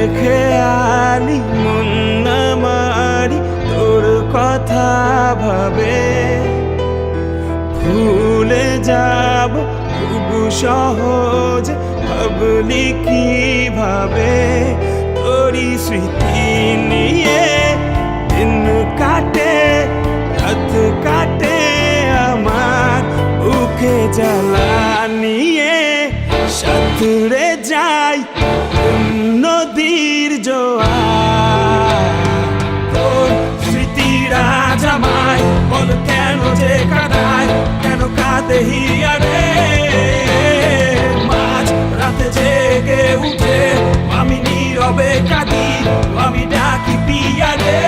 বেখেয়ালি মন আমারি তোর কথা ভাবে, ভুলে যাব খুব সহজ, ভাবলি কিভাবে তোরি স্মৃতি নিয়ে দিন কাটে রাত কাটে আমার বুকে জ্বালা নিয়ে, সাঁতরে যাই নদীর জোয়ার। তোর স্মৃতিরা জামায় বল কেন যে কাঁদায়, কেন কাঁদে হিয়ারে মাঝ রাতে জেগে উঠে আমি নীরবে কাঁদি, আমি ডাকি পিয়ারে।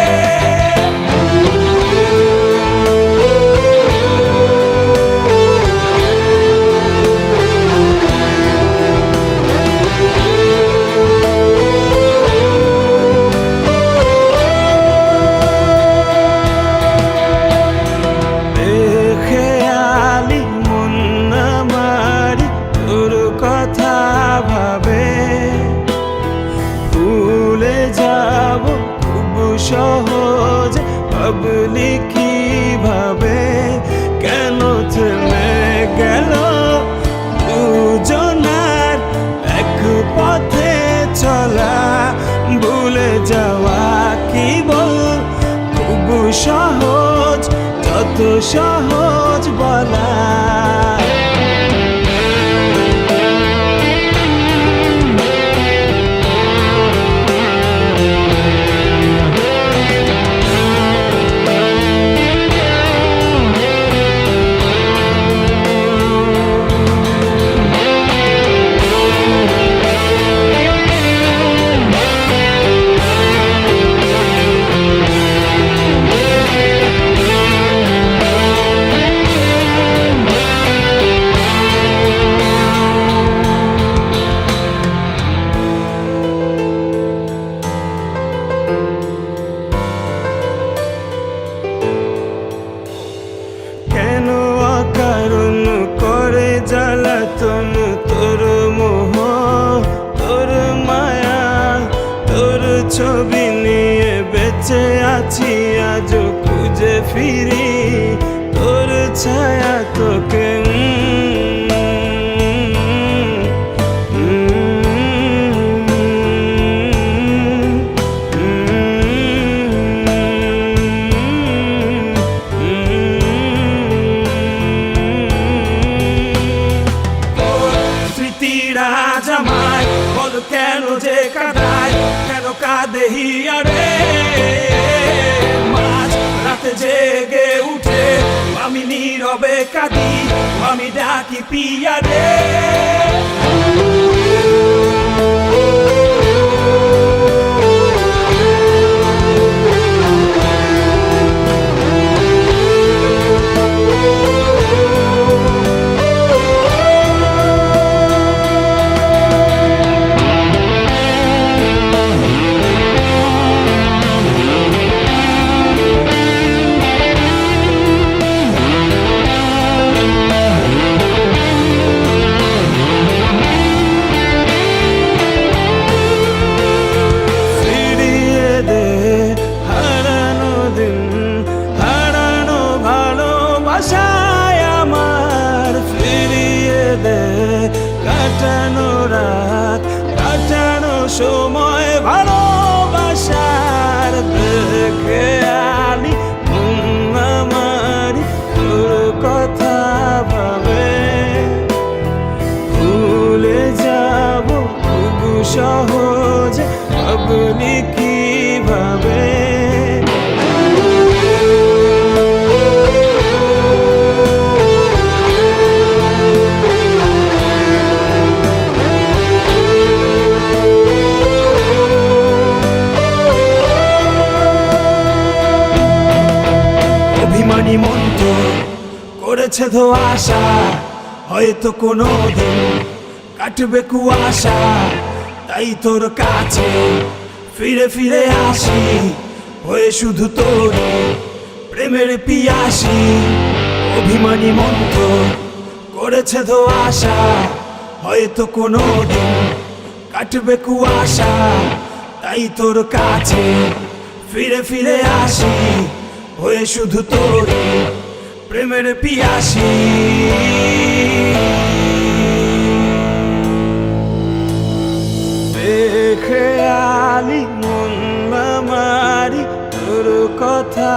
ভুলে যাব খুব সহজ, ভাবলি কিভাবে কেন থেমে গেল দুজনার এক পথে চলা। ভুলে যাওয়া কি বল খুব সহজ, যত সহজ বলা। জ্বালাতন তোর মোহ তোর মায়া, তোর ছবি নিয়ে বেঁচে আছি আজ খুঁজে ফিরি তোর ছায়া তোকে। জামায় বল কেন যে কাঁদায়, কেন কাঁদে হিয়ারে মাঝ রাতে জেগে উঠে আমি নীরবে কাঁদি, আমি ডাকি পিয়ারে। কাটানো রাত কাটানো সময় ভালোবাসার বেখেয়ালি মন আমারি তোর কথা ভাবে, ভুলে যাব খুব সহজে, ভাবলি কিভাবে। অভিমানী মন তো করেছে ধোঁয়াশা, হয়তো কোনো দিন কাটবে কুয়াশা, তাই তোর কাছে ফিরে ফিরে আসি, হয়ে শুধু তোর প্রেমের পিয়াসী। অভিমানী মন তো করেছে ধোঁয়াশা, হয়তো কোনো দিন কাটবে কুয়াশা, তাই তোর কাছে ফিরে ফিরে আসি, হয়ে শুধু তোর প্রেমের পিয়াসী। খেয়ালি মন মারি তোর কথা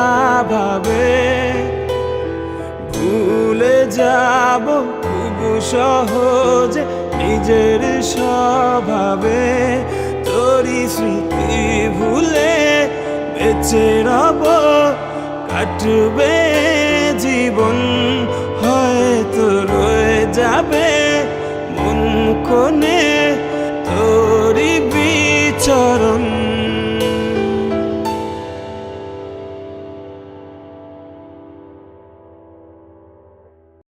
ভাবে, ভুলে যাব খুব সহজে নিজের স্বভাবে। তোরই স্মৃতি ভুলে বেঁচে রব, কাটবে জীবন, হয়তো রয়ে যাবে মন কোণে